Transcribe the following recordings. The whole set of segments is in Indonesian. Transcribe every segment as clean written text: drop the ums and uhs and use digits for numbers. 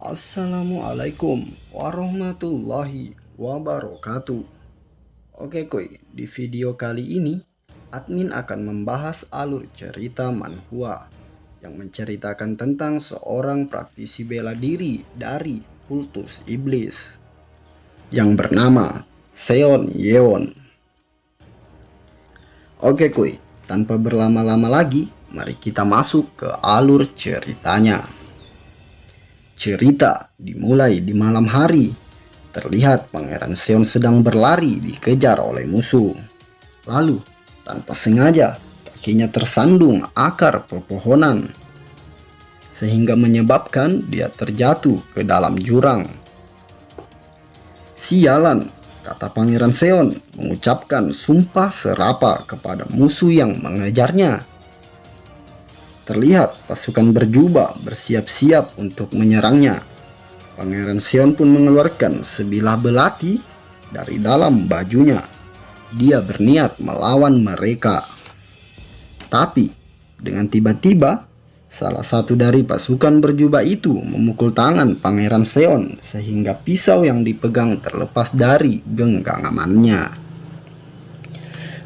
Assalamualaikum warahmatullahi wabarakatuh. Oke kuy, di video kali ini admin akan membahas alur cerita manhwa yang menceritakan tentang seorang praktisi bela diri dari kultus iblis yang bernama Seon Yeon. Oke kuy, tanpa berlama-lama lagi, mari kita masuk ke alur ceritanya. Cerita dimulai di malam hari. Terlihat Pangeran Seon sedang berlari dikejar oleh musuh. Lalu, tanpa sengaja, kakinya tersandung akar pepohonan, sehingga menyebabkan dia terjatuh ke dalam jurang. Sialan, kata Pangeran Seon, mengucapkan sumpah serapa kepada musuh yang mengejarnya. Terlihat pasukan berjubah bersiap-siap untuk menyerangnya. Pangeran Seon pun mengeluarkan sebilah belati dari dalam bajunya. Dia berniat melawan mereka. Tapi dengan tiba-tiba salah satu dari pasukan berjubah itu memukul tangan Pangeran Seon sehingga pisau yang dipegang terlepas dari genggamannya.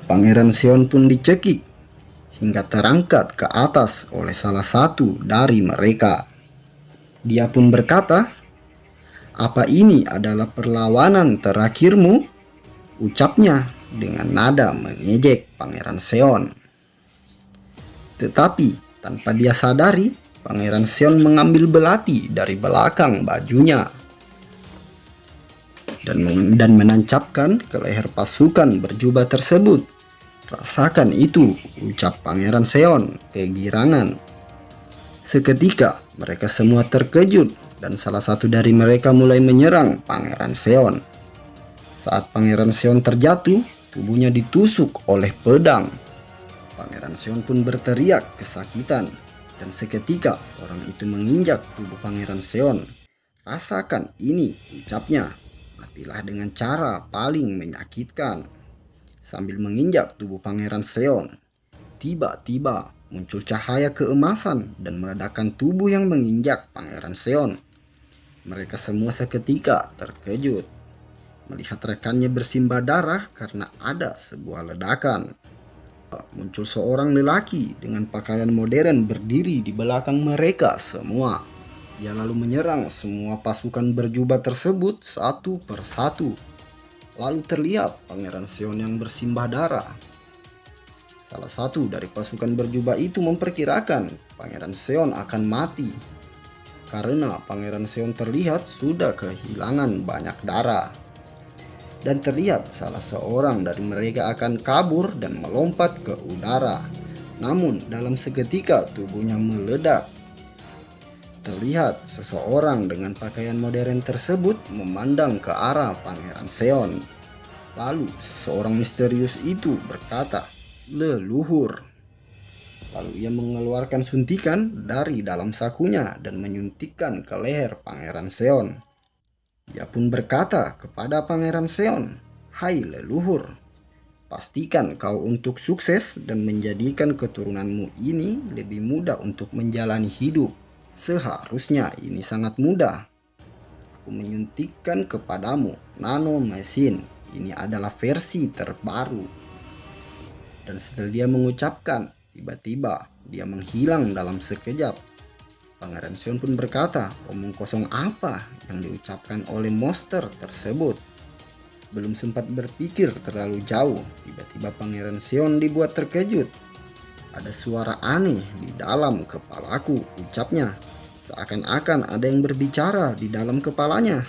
Pangeran Seon pun dicekik hingga terangkat ke atas oleh salah satu dari mereka. Dia pun berkata, "Apa ini adalah perlawanan terakhirmu?" ucapnya dengan nada mengejek Pangeran Seon. Tetapi tanpa dia sadari, Pangeran Seon mengambil belati dari belakang bajunya dan menancapkan ke leher pasukan berjubah tersebut. "Rasakan itu," ucap Pangeran Seon kegirangan. Seketika mereka semua terkejut dan salah satu dari mereka mulai menyerang Pangeran Seon. Saat Pangeran Seon terjatuh, tubuhnya ditusuk oleh pedang. Pangeran Seon pun berteriak kesakitan dan seketika orang itu menginjak tubuh Pangeran Seon. "Rasakan ini," ucapnya. "Matilah dengan cara paling menyakitkan." Sambil menginjak tubuh Pangeran Seon, tiba-tiba muncul cahaya keemasan dan meledakkan tubuh yang menginjak Pangeran Seon. Mereka semua seketika terkejut melihat rekannya bersimbah darah karena ada sebuah ledakan. Muncul seorang lelaki dengan pakaian modern berdiri di belakang mereka semua. Dia lalu menyerang semua pasukan berjubah tersebut satu persatu. Lalu terlihat Pangeran Seon yang bersimbah darah. Salah satu dari pasukan berjubah itu memperkirakan Pangeran Seon akan mati karena Pangeran Seon terlihat sudah kehilangan banyak darah. Dan terlihat salah seorang dari mereka akan kabur dan melompat ke udara. Namun dalam seketika tubuhnya meledak. Terlihat seseorang dengan pakaian modern tersebut memandang ke arah Pangeran Seon. Lalu seseorang misterius itu berkata, "Leluhur." Lalu ia mengeluarkan suntikan dari dalam sakunya dan menyuntikkan ke leher Pangeran Seon. Ia pun berkata kepada Pangeran Seon, "Hai leluhur, pastikan kau untuk sukses dan menjadikan keturunanmu ini lebih mudah untuk menjalani hidup. Seharusnya ini sangat mudah. Aku menyuntikkan kepadamu nano mesin. Ini adalah versi terbaru." Dan setelah dia mengucapkan, tiba-tiba dia menghilang dalam sekejap. Pangeran Seon pun berkata, omong kosong apa yang diucapkan oleh monster tersebut. Belum sempat berpikir terlalu jauh, tiba-tiba Pangeran Seon dibuat terkejut. "Ada suara aneh di dalam kepalaku," ucapnya. Seakan-akan ada yang berbicara di dalam kepalanya.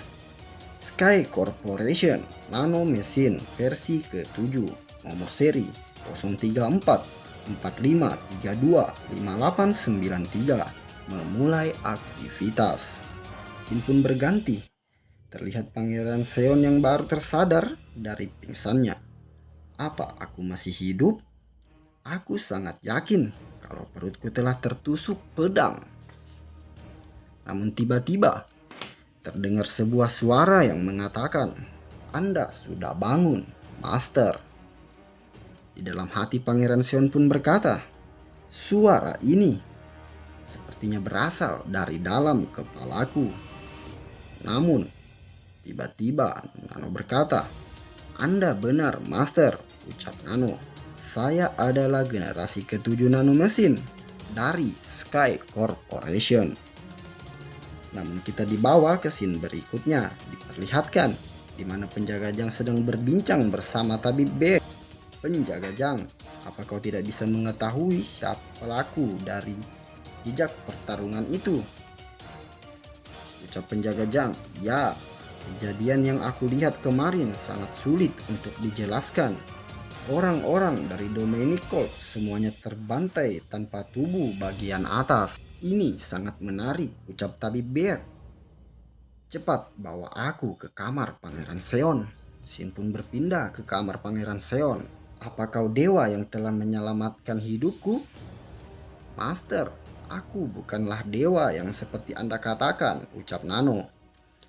"Sky Corporation Nano Machine versi ke-7, nomor seri 03445325893, memulai aktivitas." Scene pun berganti. Terlihat Pangeran Seon yang baru tersadar dari pingsannya. "Apa aku masih hidup? Aku sangat yakin kalau perutku telah tertusuk pedang." Namun tiba-tiba terdengar sebuah suara yang mengatakan, "Anda sudah bangun, Master." Di dalam hati Pangeran Seon pun berkata, "Suara ini sepertinya berasal dari dalam kepalaku." Namun, tiba-tiba Nano berkata, "Anda benar, Master," ucap Nano. "Saya adalah generasi ketujuh nano mesin dari Sky Corporation." Namun kita dibawa ke scene berikutnya, diperlihatkan di mana penjaga Jang sedang berbincang bersama Tabib B. "Penjaga Jang, apa kau tidak bisa mengetahui siapa pelaku dari jejak pertarungan itu?" ucap penjaga Jang. "Ya, kejadian yang aku lihat kemarin sangat sulit untuk dijelaskan. Orang-orang dari Dominic Colt semuanya terbantai tanpa tubuh bagian atas. Ini sangat menarik," ucap Tabib Bear. "Cepat bawa aku ke kamar Pangeran Seon." Shin pun berpindah ke kamar Pangeran Seon. "Apa kau dewa yang telah menyelamatkan hidupku?" "Master, aku bukanlah dewa yang seperti Anda katakan," ucap Nano.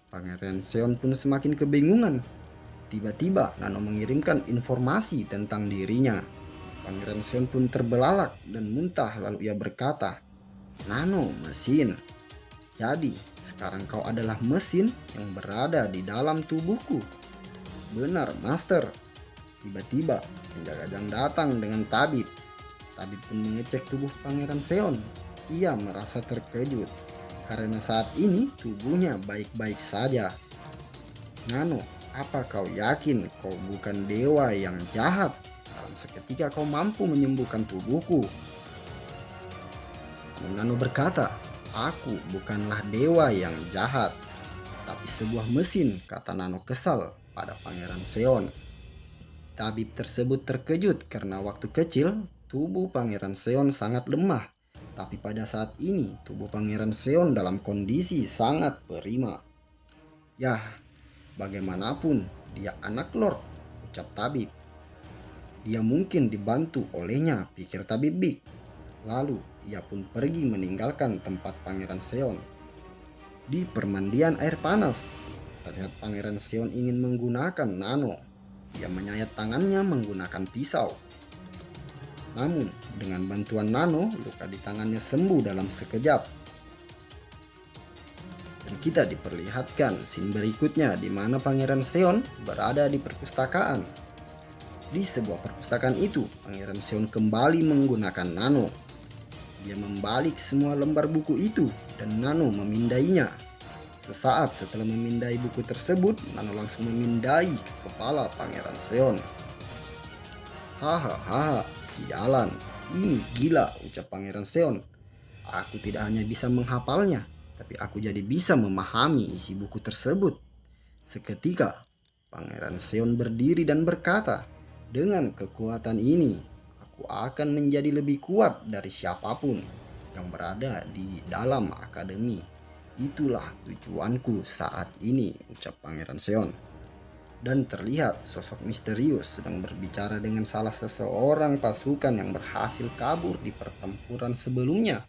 Pangeran Seon pun semakin kebingungan. Tiba-tiba Nano mengirimkan informasi tentang dirinya. Pangeran Seon pun terbelalak dan muntah, lalu ia berkata, "Nano mesin. Jadi sekarang kau adalah mesin yang berada di dalam tubuhku." "Benar, Master." Tiba-tiba penjaga Jang datang dengan tabib. Tabib pun mengecek tubuh Pangeran Seon. Ia merasa terkejut karena saat ini tubuhnya baik-baik saja. "Nano, apa kau yakin kau bukan dewa yang jahat? Dalam seketika kau mampu menyembuhkan tubuhku." Nano berkata, "Aku bukanlah dewa yang jahat, tapi sebuah mesin," kata Nano kesal pada Pangeran Seon. Tabib tersebut terkejut karena waktu kecil tubuh Pangeran Seon sangat lemah. Tapi pada saat ini tubuh Pangeran Seon dalam kondisi sangat prima. "Yah, bagaimanapun dia anak Lord," ucap Tabib. "Dia mungkin dibantu olehnya," pikir Tabib Big. Lalu ia pun pergi meninggalkan tempat Pangeran Seon. Di permandian air panas, terlihat Pangeran Seon ingin menggunakan Nano. Dia menyayat tangannya menggunakan pisau. Namun dengan bantuan Nano, luka di tangannya sembuh dalam sekejap. Dan kita diperlihatkan scene berikutnya di mana Pangeran Seon berada di perpustakaan. Di sebuah perpustakaan itu, Pangeran Seon kembali menggunakan Nano. Dia membalik semua lembar buku itu dan Nano memindainya. Sesaat setelah memindai buku tersebut, Nano langsung memindai kepala Pangeran Seon. "Hahaha, sialan, ini gila," ucap Pangeran Seon. "Aku tidak hanya bisa menghafalnya, tapi aku jadi bisa memahami isi buku tersebut." Seketika, Pangeran Seon berdiri dan berkata, "Dengan kekuatan ini, aku akan menjadi lebih kuat dari siapapun yang berada di dalam akademi. Itulah tujuanku saat ini," ucap Pangeran Seon. Dan terlihat sosok misterius sedang berbicara dengan salah seseorang pasukan yang berhasil kabur di pertempuran sebelumnya.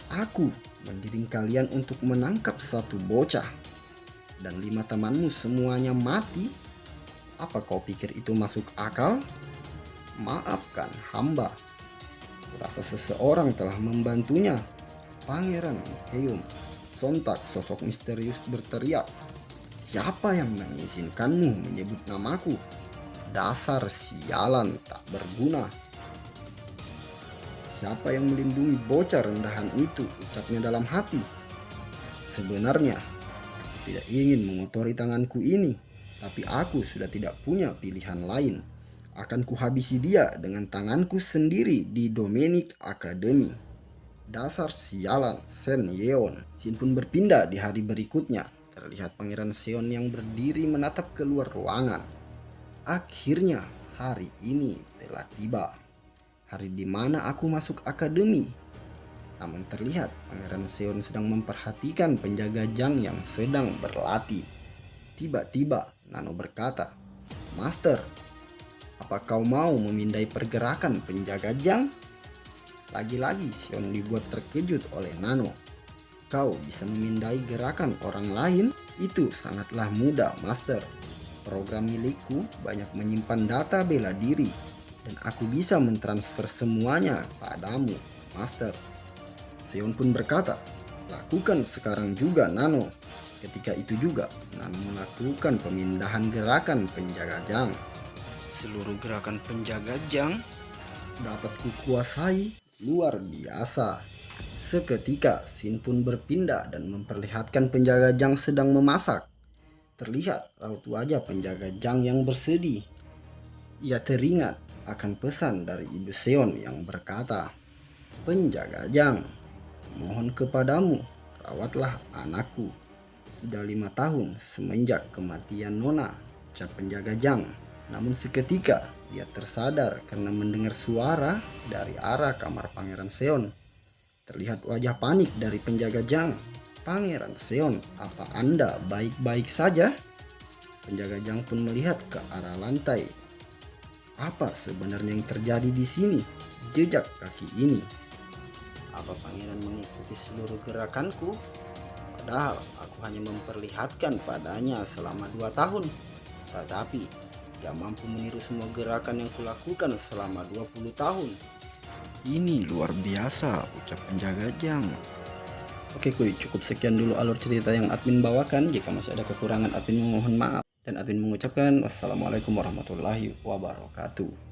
"Aku mengirim kalian untuk menangkap satu bocah, dan 5 temanmu semuanya mati. Apa kau pikir itu masuk akal? Maafkan hamba. Kurasa seseorang telah membantunya, Pangeran Heum." Sontak sosok misterius berteriak, "Siapa yang mengizinkanmu menyebut namaku? Dasar sialan tak berguna." "Siapa yang melindungi bocah rendahan itu?" ucapnya dalam hati. "Sebenarnya aku tidak ingin mengotori tanganku ini, tapi aku sudah tidak punya pilihan lain. Akan kuhabisi dia dengan tanganku sendiri di Dominic Academy. Dasar sialan, Sen Yeon." Shin pun berpindah di hari berikutnya. Terlihat Pangeran Seon yang berdiri menatap keluar ruangan. Akhirnya hari ini telah tiba. Hari di mana aku masuk akademi. Namun terlihat Pangeran Seon sedang memperhatikan penjaga Jang yang sedang berlatih. Tiba-tiba Nano berkata, "Master, apa kau mau memindai pergerakan penjaga Jang?" Lagi-lagi Seon dibuat terkejut oleh Nano. "Kau bisa memindai gerakan orang lain? Itu sangatlah mudah, Master. Program milikku banyak menyimpan data bela diri, dan aku bisa mentransfer semuanya padamu, Master." Seon pun berkata, Lakukan sekarang juga, Nano. Ketika itu juga, Nano melakukan pemindahan gerakan penjaga jang. Seluruh gerakan penjaga jang Dapat kukuasai luar biasa. Seketika, Sin pun berpindah dan memperlihatkan penjaga jang sedang memasak. Terlihat raut wajah penjaga jang yang bersedih. Ia teringat akan pesan dari Ibu Seon yang berkata, "Penjaga jang, mohon kepadamu, rawatlah anakku. Sudah 5 tahun semenjak kematian Nona," ucap penjaga jang. Namun seketika dia tersadar karena mendengar suara dari arah kamar Pangeran Seon. Terlihat wajah panik dari penjaga jang. "Pangeran Seon, apa Anda baik-baik saja?" Penjaga jang pun melihat ke arah lantai. Apa sebenarnya yang terjadi di sini? Jejak kaki ini. Apa pangeran mengikuti seluruh gerakanku? Padahal aku hanya memperlihatkan padanya selama 2 tahun. Tetapi dia mampu meniru semua gerakan yang kulakukan selama 20 tahun. Ini luar biasa, ucap penjaga jang. Oke kuy, cukup sekian dulu alur cerita yang admin bawakan. Jika masih ada kekurangan, admin memohon maaf. Dan admin mengucapkan wassalamualaikum warahmatullahi wabarakatuh.